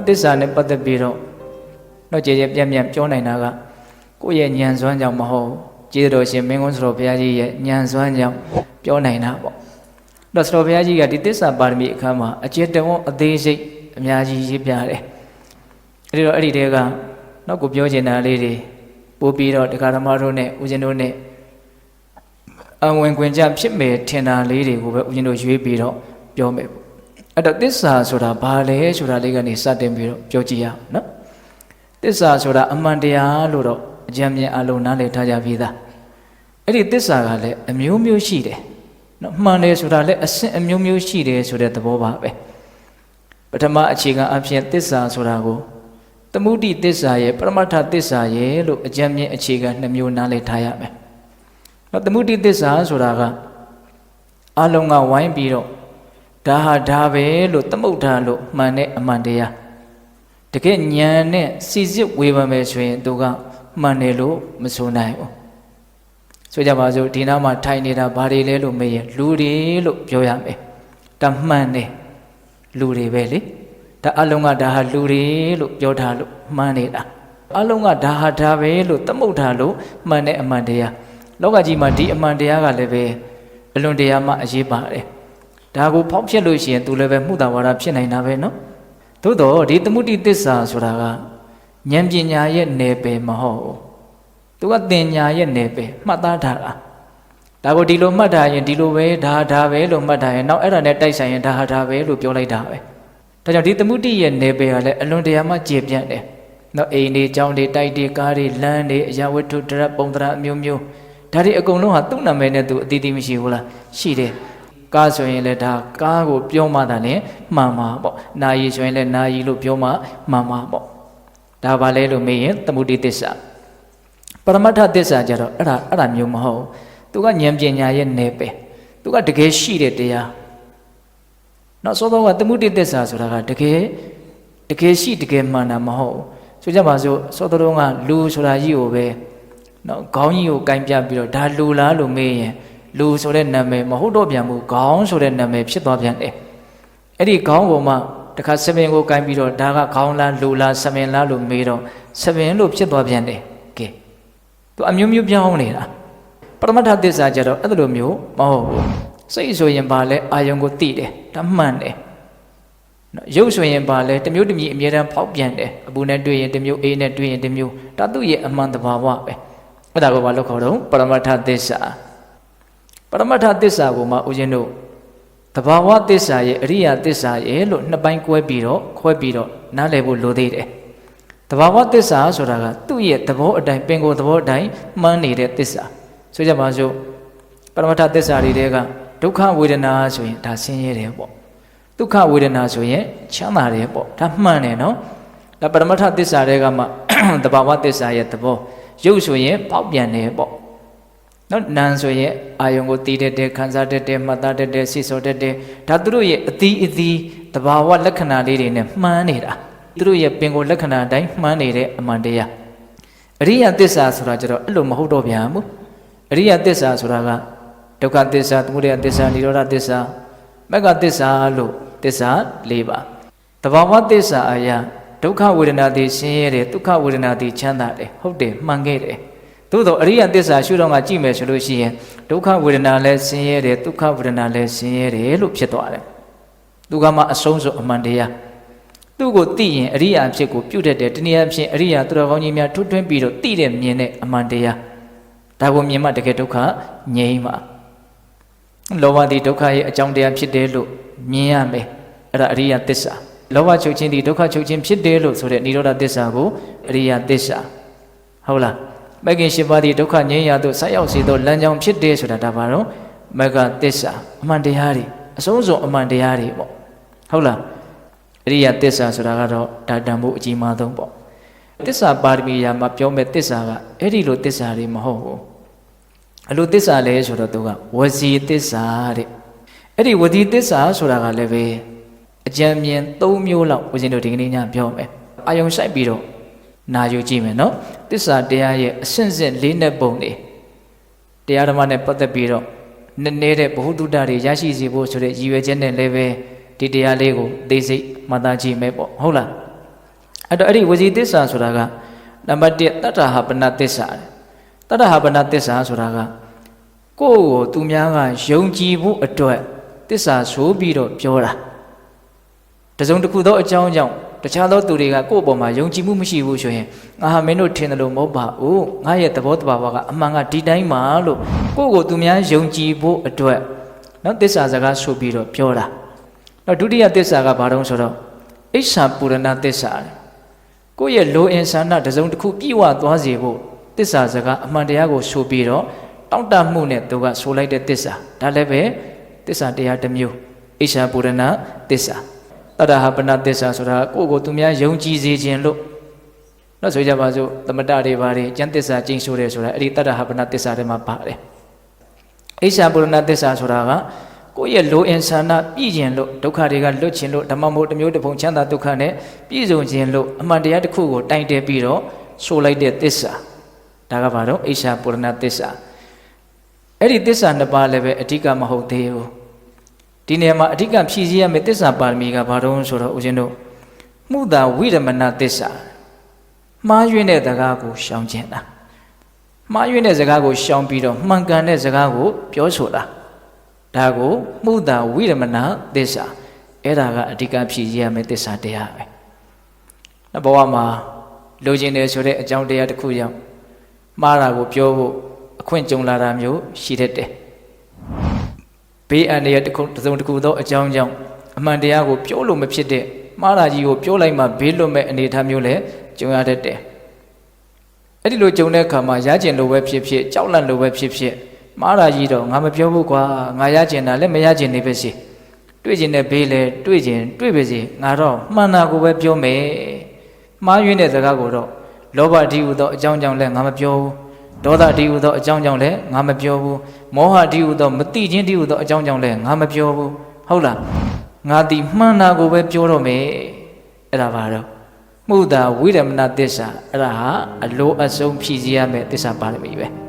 သစ္စာနဲ့ပတ်သက်ပြီးတော့ကျေပြန့်ပြန့်ပြောနိုင်တာကကိုယ့်ရဲ့ဉာဏ်စွမ်းကြောင့်မဟုတ်ကျေးဇူးတော်ရှင်မင်းကုန်းစတော်ဘုရားကြီးရဲ့ဉာဏ်စွမ်းကြောင့်ပြောနိုင်တာပေါ့တော့စတော်ဘုရားကြီးကဒီသစ္စာပါရမီအခန်းမှာအကျေတဝန်းအသေးစိတ်အများကြီးရေးပြတယ်အဲ့ဒီတဲကနောက်ကိုပြောချင်တာလေးတွေပို့ပြီးတော့တရားဓမ္မတို့နဲ့ဦးဇင်းတို့နဲ့အဝင်ခွင်ကြဖြစ်မယ်ထင်တာလေးတွေကိုပဲဦးဇင်းတို့ရွေးပြီးတော့ပြောမယ်ပေါ့အဲ့တော့သစ္စာဆိုတာဘာလဲဆိုတာလေးကနေစတင်ပြီးတော့ပြောကြည့်ရအောင်နော်သစ္စာဆိုတာအမှန်တရားလို့တော့အကြံဉာဏ်အလုံးနားလည်ထားကြပြီးသားအဲ့ဒီသစ္စာကလည်းအမျိုးမျိုးရှိတယ်နော်မှန်တယ်ဆိုတာလည်းအဆင့်အမျိုးမျိုးရှိတယ်ဆိုတဲ့သဘောပါပဲပထမအခြေခံအဖြစ်သစ္စာဆိုတာကိုသမုဒိသစ္စာရဲ့ပရမတ္ထသစ္စာရဲ့လို့အကြံဉာဏ်အခြေခံ2မျိုးနားလည်ထားရမယ်နော်သမုဒိသစ္စာဆိုတာကအလုံးကဝိုင်းပြီးတော့ဒါဟာဒါပဲလို့သမုဋ္ဌာလို့မှန်တဲ့အမှန်တရားတကယ်ဉာဏ်နဲ့စီစစ်ဝေဖန်မယ်ဆိုရင်သူကမှန်တယ်လို့မဆိုနိုင်ဘူးဆိုကြပါစို့ဒီနားမှာထိုင်နေတာဘာတွေလဲလို့မေးရင်လူတွေလို့ပြောရမယ်ဒါမှန်တယ်လူတွေပဲလေဒါအလုံးကဒါဟာလူတွေလို့ပြောထားလို့မှန်နေတာအလုံးကဒါဟာဒါပဲလို့သမုဋ္ဌာလို့မှန်တဲ့အမှန်တရားလောကကြီးမှာဒီအမှန်တရားကလည်းပဲအလွန်တရာမှအရေးပါတယ်ဒါကိုဖောက်ဖြစ်လို့ရှိရင်သူလည်းပဲမှုတာဝါဒဖြစ်နိုင်တာပဲနော်သို့တော့ဒီသမုဒိသစ္စာဆိုတာကဉာဏ်ပညာရဲ့နယ်ပယ်မဟုတ်ဘူးသူကသင်ညာရဲ့နယ်ပယ်မှတ်သားထားတာဒါကိုဒီလိုမှတ်ထားရင်ဒီလိုပဲဒါပဲလို့မှတ်ထားရင်နောက်အဲ့ဒါနဲ့တိုက်ဆိုင်ရင်ဒါဟာဒါပဲလို့ပြောလိုက်တာပဲဒါကြောင့်ဒီသမုဒိရဲ့နယ်ပယ်ကလည်းအလွန်တရာမှကျေပြန့်တယ်နော်အိမ်တွေကျောင်းတွေတိုက်တွေကားတွေလမ်းတွေအရာဝတ္ထုတရပုံသဏ္ဍာန်အမျိုးမျိုးဒါတွေအကုန်လုံးဟာသူ့နာမည်နဲ့သူအတီးတီးမရှိဘူးလားရှိတယ်ကားဆိုရင်လည်းဒါကားကိုပြောမှသာနဲ့မှန်မှာပေါ့နာယီဆိုရင်လည်းနာယီလို့ပြောမှမှန်မှာပေါ့ဒါပါလဲလို့မေးရင်သမုဒိသစ္စာပရမတ္ထသစ္စာကြတော့အဲ့ဒါမျိုးမဟုတ်သူကဉာဏ်ပညာရဲ့နယ်ပယ်သူကတကယ်ရှိတဲ့တရားနော်ဆိုတော့ကသမုဒိသစ္စာဆိုတာကတကယ်ရှိတကယ်မှန်တာမဟုတ်ဆိုကြပါစို့ဆိုတော့ကလူဆိုတာကြီးကိုပဲနော်ခေါင်းကြီးကိုကင်ပြပြီးတော့ဒါလူလားလို့မေးရင်လူဆိုတဲ့နာမည်မဟုတ်တော့ပြန်ဘူးခေါင်းဆိုတဲ့နာမည်ဖြစ်သွားပြန်တယ်အဲ့ဒီခေါင်းပေါ်မှာတခါစပင်ကိုကင်ပြီးတော့ဒါကခေါင်းလားလူလားစပင်လားလို့မေးတော့စပင်လို့ဖြစ်သွားပြန်တယ်ကဲသူအမျိုးမျိုးပြောင်းနေတာပရမတ္ထသစ္စာကြတော့အဲ့လိုမျိုးမဟုတ်ဘူးစိတ်ဆိုရင်ပါလဲအာယုံကိုသိတယ်ဒါမှန်တယ်နော်ရုပ်ဆိုရင်ပါလဲတစ်မျိုးတစ်မျိုးအမြဲတမ်းဖောက်ပြန်တယ်အပူနဲ့တွေ့ရင်တစ်မျိုးအေးနဲ့တွေ့ရင်တစ်မျိုးဒါသူ့ရဲ့အမှန်တဘာဝပဲအဲ့ဒါကိုဘာလို့ခေါ်တော့ပရမတ္ထသစ္စာပရမတ္ထသစ္စာကိုမှဦးဇင်းတို့တဘာဝသစ္စာရဲ့အရိယသစ္စာရဲ့လို့နှစ်ပိုင်းခွဲပြီးတော့နားလည်ဖို့လိုသေးတယ်တဘာဝသစ္စာဆိုတာကသူ့ရဲ့သဘောအတိုင်းပင်ကိုယ်သဘောအတိုင်းမှန်းနေတဲ့သစ္စာဆိုကြပါစို့ပရမတ္ထသစ္စာတွေတဲကဒုက္ခဝေဒနာဆိုရင်ဒါဆင်းရဲတယ်ပေါ့ဒုက္ခဝေဒနာဆိုရင်ချမ်းသာတယ်ပေါ့ဒါမှန်တယ်နော်ဒါပရမတ္ထသစ္စာတွေကမှတဘာဝသစ္စာရဲ့သဘောရုပ်ဆိုရင်ပေါက်ပြန်တယ်ပေါ့နော်နာမ်ဆိုရင်အာယုံကိုတီးတတ်တယ်ခံစားတတ်တယ်မှတ်သားတတ်တယ်စိတ်ဆော်တတ်တယ်ဒါသူတို့ရဲ့အသီးတဘာဝလက္ခဏာလေးတွေနဲ့မှန်းနေတာသူတို့ရဲ့ပင်ကိုယ်လက္ခဏာအတိုင်းမှန်းနေတဲ့အမှန်တရားအရိယသစ္စာဆိုတာကျတော့အဲ့လိုမဟုတ်တော့ပြန်ဘူးအရိယသစ္စာဆိုတာကဒုက္ခသစ္စာသမုဒယသစ္စာនិရောဓသစ္စာမဂ္ဂသစ္စာလို့သစ္စာ၄ပါးတဘာဝသစ္စာအရာဒုက္ခဝေဒနာသည်ဆင်းရဲတယ်ဒုက္ခဝေဒနာသည်ချမ်းသာတယ်ဟုတ်တယ်မှန်ခဲ့တယ်သို့တော့အရိယသစ္စာရှုတော့ကကြည့်မယ်ဆိုလို့ရှိရင်ဒုက္ခဝေဒနာလည်းဆင်းရဲတယ်ဒုက္ခဝေဒနာလည်းဆင်းရဲတယ်လို့ဖြစ်သွားတယ်သူကမှအဆုံးစွန်အမှန်တရားသူ့ကိုသိရင်အရိယာအဖြစ်ကိုပြုတ်တတ်တယ်တနည်းအားဖြင့်အရိယာသူတော်ကောင်းကြီးများထွတ်ထွင်းပြီးတော့သိတဲ့မြင်တဲ့အမှန်တရားဒါကိုမြင်မှတကယ်ဒုက္ခငြိမ်းမှာလောဘသည်ဒုက္ခရဲ့အကြောင်းတရားဖြစ်တယ်လို့မြင်ရမယ်အဲ့ဒါအရိယသစ္စာလောဘချုပ်ခြင်းသည်ဒုက္ခချုပ်ခြင်းဖြစ်တယ်လို့ဆိုတဲ့និရောဓသစ္စာကိုအရိယသစ္စာဟုတ်လားမဂ္ဂင်၈ပါးသည်ဒုက္ခငြိမ်းရာသို့ဆက်ရောက်စေသောလမ်းကြောင်းဖြစ်တယ်ဆိုတာဒါပါတော့မဂ္ဂသစ္စာအမှန်တရားတွေအဆုံးစွန်အမှန်တရားတွေပေါ့ဟုတ်လားအရိယသစ္စာဆိုတာကတော့ဒါတန်ဖို့အကြီးမားဆုံးပေါ့သစ္စာပါရမီယာမှာပြောမဲ့သစ္စာကအဲ့ဒီလိုသစ္စာတွေမဟုတ်ဘူးအလိုသစ္စာလဲဆိုတော့သူကဝစီသစ္စာတဲ့အဲ့ဒီဝစီသစ္စာဆိုတာကလည်းပဲအကြံမြင်၃မျိုးလောက်ဦးဇင်းတို့ဒီကနေ့ညပြောမယ်အာယုံဆိုင်ပြီးတော့နာယူကြည့်မယ်နော်သစ္စာတရားရဲ့အစဉ်စဉ်၄နဲ့ပုံတွေတရားဓမ္မနဲ့ပတ်သက်ပြီးတော့နည်းနည်းတဲ့ဘ ഹു တုတ္တတွေရရှိစေဖို့ဆိုတဲ့ရည်ရွယ်ချက်နဲ့လည်းပဲဒီတရားလေးကိုသိစိတ်မှတ်သားကြည့်မယ်ပေါ့ဟုတ်လား အဲ့တော့အဲ့ဒီဝစီသစ္စာဆိုတာကနံပါတ်1တတ္တဟပနသစ္စာတတ္တဟပနသစ္စာဆိုတာကကိုယ့်ကိုသူများကယုံကြည်ဖို့အတွက်သစ္စာဆိုပြီးတော့ပြောတာတစုံတစ်ခုသောအကြောင်းကြောင့်တခြားသောသူတွေကကိုယ့်အပေါ်မှာယုံကြည်မှုမရှိဘူးဆိုရင်ငါဟာမင်းတို့ထင်တယ်လို့မဟုတ်ပါဘူးငါရဲ့သဘောတဘာဝကအမှန်ကဒီတိုင်းပါလို့ကိုယ့်ကိုသူများယုံကြည်ဖို့အတွက်နော်သစ္စာစကားဆိုပြီးတော့ပြောတာနောက်ဒုတိယသစ္စာကဘာတုံးဆိုတော့အိဋ္ဌာပူရဏသစ္စာကိုယ့်ရဲ့လိုအင်ဆန္ဒတစုံတစ်ခုပြည့်ဝသွားစေဖို့သစ္စာစကားအမှန်တရားကိုဆိုပြီးတော့တောင့်တမှုနဲ့သူကဆိုလိုက်တဲ့သစ္စာဒါလည်းပဲသစ္စာတရားတစ်မျိုးအိဋ္ဌာပူရဏသစ္စာတတ္တဟပနသစ္စာဆိုတာကိုယ့်ကိုသူများယုံကြည်စေခြင်းလို့နော်ဆိုကြပါစို့သမတတွေပါတယ်ကျမ်းသစ္စာကျင့်ဆိုတယ်ဆိုတာအဲ့ဒီတတ္တဟပနသစ္စာထဲမှာပါတယ်အိဋ္ဌာပူရဏသစ္စာဆိုတာကကိုယ့်ရဲ့လိုအင်ဆန္ဒပြည့်ခြင်းလို့ဒုက္ခတွေကလွတ်ခြင်းလို့ဓမ္မမို့တစ်မျိုးတစ်ပုံချမ်းသာဒုက္ခနဲ့ပြည့်စုံခြင်းလို့အမှန်တရားတစ်ခုကိုတိုင်တယ်ပြီးတော့ဆိုလိုက်တဲ့သစ္စာဒါကဘာတော့အိဋ္ဌာပူရဏသစ္စာအဲ့ဒီသစ္စာနှစ်ပါးလည်းပဲအဓိကမဟုတ်သေးဘူးဒီနေရာမှာအဓိကဖြည့်ဆည်းရမယ့်သစ္စာပါရမီကဘာတော့ဆိုတော့ဦးဇင်းတို့မှုတာဝိရမဏသစ္စာမှားယွင်းတဲ့စကားကိုရှောင်ခြင်းတာမှားယွင်းတဲ့စကားကိုရှောင်ပြီးတော့မှန်ကန်တဲ့စကားကိုပြောဆိုတာဒါကိုမှုတာဝိရမဏသစ္စာအဲ့ဒါကအဓိကဖြည့်ဆည်းရမယ့်သစ္စာတရားပဲဘဝမှာလိုချင်တယ်ဆိုတဲ့အကြောင်းတရားတစ်ခုကြောင့်မှားတာကိုပြောဖို့အခွင့်ကြုံလာတာမျိုးရှိတတ်တယ်ဘေးအန္တရာယ်တစ်ခုတစ်စုံတစ်ခုသောအကြောင်းကြောင့်အမှန်တရားကိုပြောလို့မဖြစ်တဲ့မှားတာကြီးကိုပြောလိုက်မှဘေးလွတ်မဲ့အနေအထားမျိုးလည်းကြုံရတတ်တယ်အဲ့ဒီလိုကြုံတဲ့အခါမှာရကျင်လို့ပဲဖြစ်ဖြစ်ကြောက်လန့်လို့ပဲဖြစ်ဖြစ်မှားတာကြီးတော့ငါမပြောဘူးကွာငါရကျင်တာလည်းမရကျင်နေပဲစီတွေ့ကျင်တဲ့ဘေးလည်းတွေ့ကျင်တွေ့ပါစေငါတော့မှန်တာကိုပဲပြောမယ်မှားယွင်းတဲ့စကားကိုတော့လောဘတိဟုသောအကြောင်းကြောင့်လည်းငါမပြောဘူးဒေါသတိဟုသောအကြောင်းကြောင့်လည်းငါမပြောဘူးမောဟတိဟုသောမတိခြင်းတိဟုသောအကြောင်းကြောင့်လည်းငါမပြောဘူးဟုတ်လားငါဒီမှန်တာကိုပဲပြောတော့မယ်အဲ့ဒါပါတော့မှုတာဝိရမဏသစ္စာအဲ့ဒါဟာအလိုအဆုံးဖြည့်စည်းရမယ့်သစ္စာပါရမီပဲ